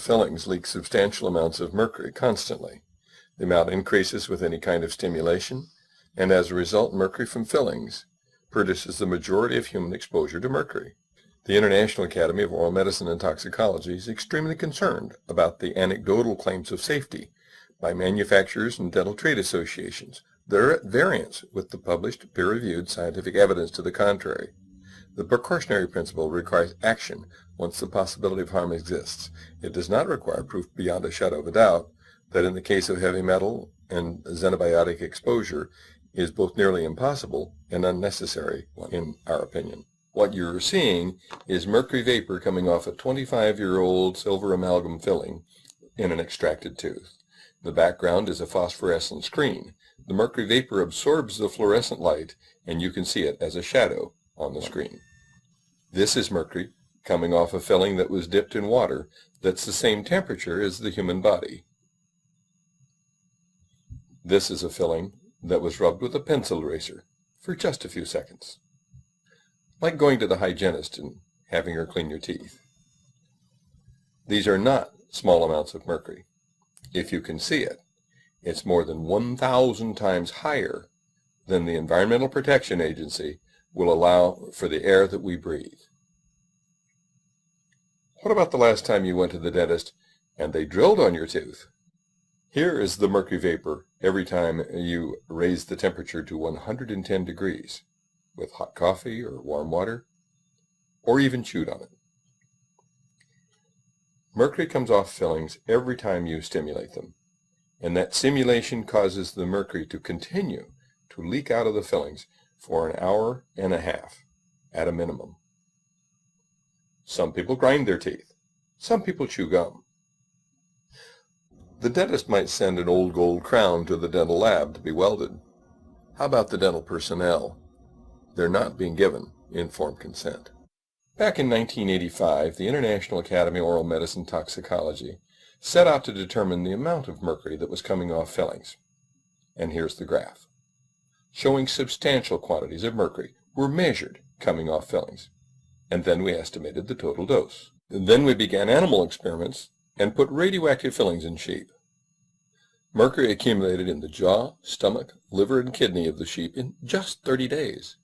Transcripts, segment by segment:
fillings leak substantial amounts of mercury constantly. The amount increases with any kind of stimulation, and as a result, mercury from fillings produces the majority of human exposure to mercury. The International Academy of Oral Medicine and Toxicology is extremely concerned about the anecdotal claims of safety by manufacturers and dental trade associations that are at variance with the published peer-reviewed scientific evidence to the contrary. The precautionary principle requires action once the possibility of harm exists. It does not require proof beyond a shadow of a doubt that in the case of heavy metal and xenobiotic exposure is both nearly impossible and unnecessary, in our opinion. What you're seeing is mercury vapor coming off a 25-year-old silver amalgam filling in an extracted tooth. The background is a phosphorescent screen. The mercury vapor absorbs the fluorescent light, and you can see it as a shadow on the screen. This is mercury coming off a filling that was dipped in water that's the same temperature as the human body. This is a filling that was rubbed with a pencil eraser for just a few seconds. Like going to the hygienist and having her clean your teeth. These are not small amounts of mercury. If you can see it, it's more than 1,000 times higher than the Environmental Protection Agency will allow for the air that we breathe. What about the last time you went to the dentist and they drilled on your tooth? Here is the mercury vapor every time you raise the temperature to 110 degrees with hot coffee or warm water, or even chewed on it. Mercury comes off fillings every time you stimulate them, and that stimulation causes the mercury to continue to leak out of the fillings for an hour and a half at a minimum. Some people grind their teeth. Some people chew gum. The dentist might send an old gold crown to the dental lab to be welded. How about the dental personnel? They're not being given informed consent. Back in 1985, the International Academy of Oral Medicine Toxicology set out to determine the amount of mercury that was coming off fillings. And here's the graph, showing substantial quantities of mercury were measured coming off fillings. And then we estimated the total dose. And then we began animal experiments and put radioactive fillings in sheep. Mercury accumulated in the jaw, stomach, liver, and kidney of the sheep in just 30 days.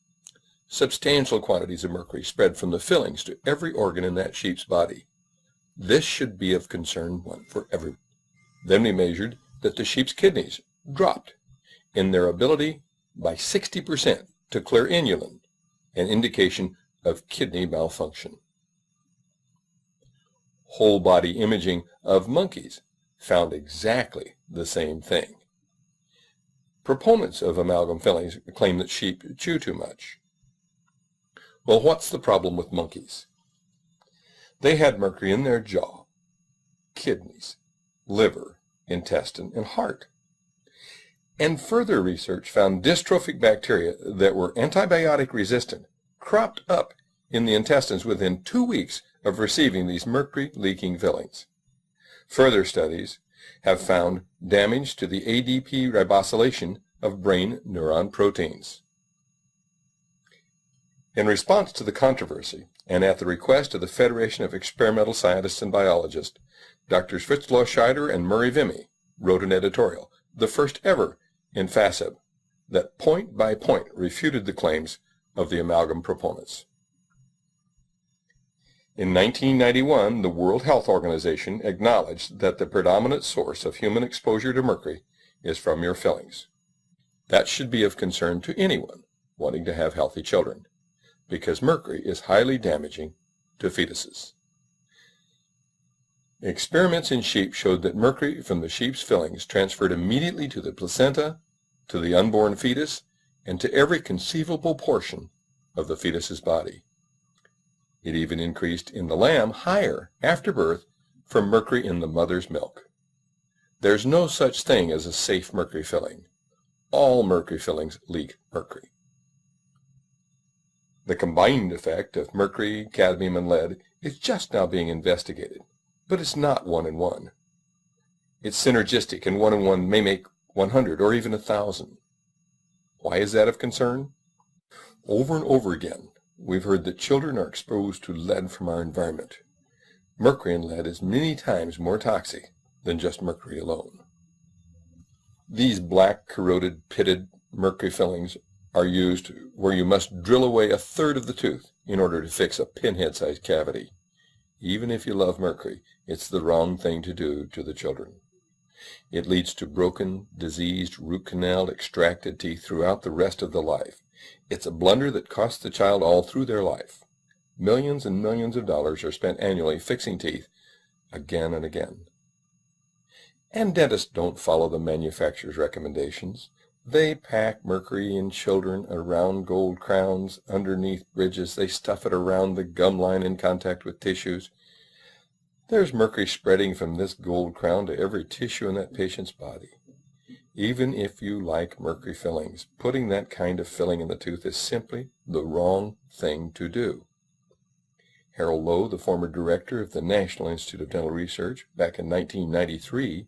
Substantial quantities of mercury spread from the fillings to every organ in that sheep's body. This should be of concern for everyone. Then we measured that the sheep's kidneys dropped in their ability by 60% to clear inulin, an indication of kidney malfunction. Whole body imaging of monkeys found exactly the same thing. Proponents of amalgam fillings claim that sheep chew too much. Well, what's the problem with monkeys? They had mercury in their jaw, kidneys, liver, intestine, and heart. And further research found dystrophic bacteria that were antibiotic resistant cropped up in the intestines within 2 weeks of receiving these mercury-leaking fillings. Further studies have found damage to the ADP ribosylation of brain neuron proteins. In response to the controversy, and at the request of the Federation of Experimental Scientists and Biologists, Drs. Fritzloh Scheider and Murray Vimy wrote an editorial, the first ever in FASEB, that point by point refuted the claims of the amalgam proponents. In 1991, the World Health Organization acknowledged that the predominant source of human exposure to mercury is from your fillings. That should be of concern to anyone wanting to have healthy children, because mercury is highly damaging to fetuses. Experiments in sheep showed that mercury from the sheep's fillings transferred immediately to the placenta, to the unborn fetus, and to every conceivable portion of the fetus's body. It even increased in the lamb higher after birth from mercury in the mother's milk. There's no such thing as a safe mercury filling. All mercury fillings leak mercury. The combined effect of mercury, cadmium, and lead is just now being investigated, but it's not 1 in 1. It's synergistic, and 1 in 1 may make 100 or even 1,000. Why is that of concern? Over and over again, we've heard that children are exposed to lead from our environment. Mercury in lead is many times more toxic than just mercury alone. These black, corroded, pitted mercury fillings are used where you must drill away a third of the tooth in order to fix a pinhead-sized cavity. Even if you love mercury, it's the wrong thing to do to the children. It leads to broken, diseased, root canal, extracted teeth throughout the rest of the life. It's a blunder that costs the child all through their life. Millions and millions of dollars are spent annually fixing teeth again and again. And dentists don't follow the manufacturer's recommendations. They pack mercury in children around gold crowns, underneath bridges. They stuff it around the gum line in contact with tissues. There's mercury spreading from this gold crown to every tissue in that patient's body. Even if you like mercury fillings, putting that kind of filling in the tooth is simply the wrong thing to do. Harold Lowe, the former director of the National Institute of Dental Research, back in 1993,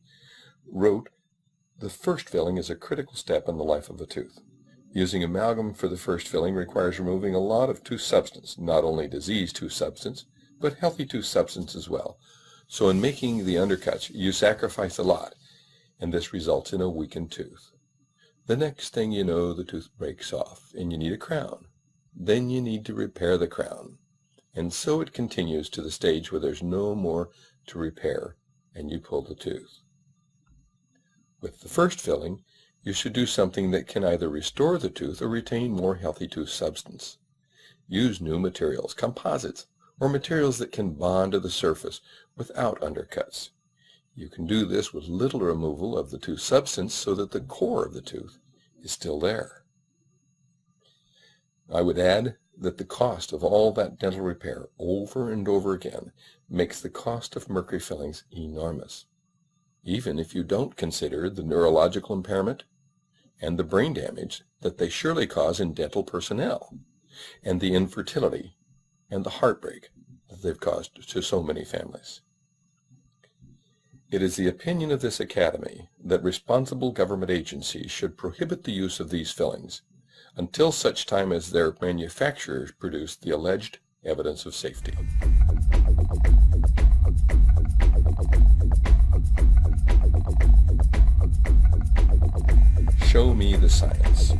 wrote, "The first filling is a critical step in the life of a tooth. Using amalgam for the first filling requires removing a lot of tooth substance, not only diseased tooth substance, but healthy tooth substance as well. So in making the undercuts, you sacrifice a lot, and this results in a weakened tooth. The next thing you know, the tooth breaks off, and you need a crown. Then you need to repair the crown. And so it continues to the stage where there's no more to repair, and you pull the tooth. With the first filling, you should do something that can either restore the tooth or retain more healthy tooth substance. Use new materials, composites, or materials that can bond to the surface without undercuts. You can do this with little removal of the tooth substance so that the core of the tooth is still there. I would add that the cost of all that dental repair over and over again makes the cost of mercury fillings enormous, even if you don't consider the neurological impairment and the brain damage that they surely cause in dental personnel, and the infertility and the heartbreak that they've caused to so many families. It is the opinion of this Academy that responsible government agencies should prohibit the use of these fillings until such time as their manufacturers produce the alleged evidence of safety. Show me the science.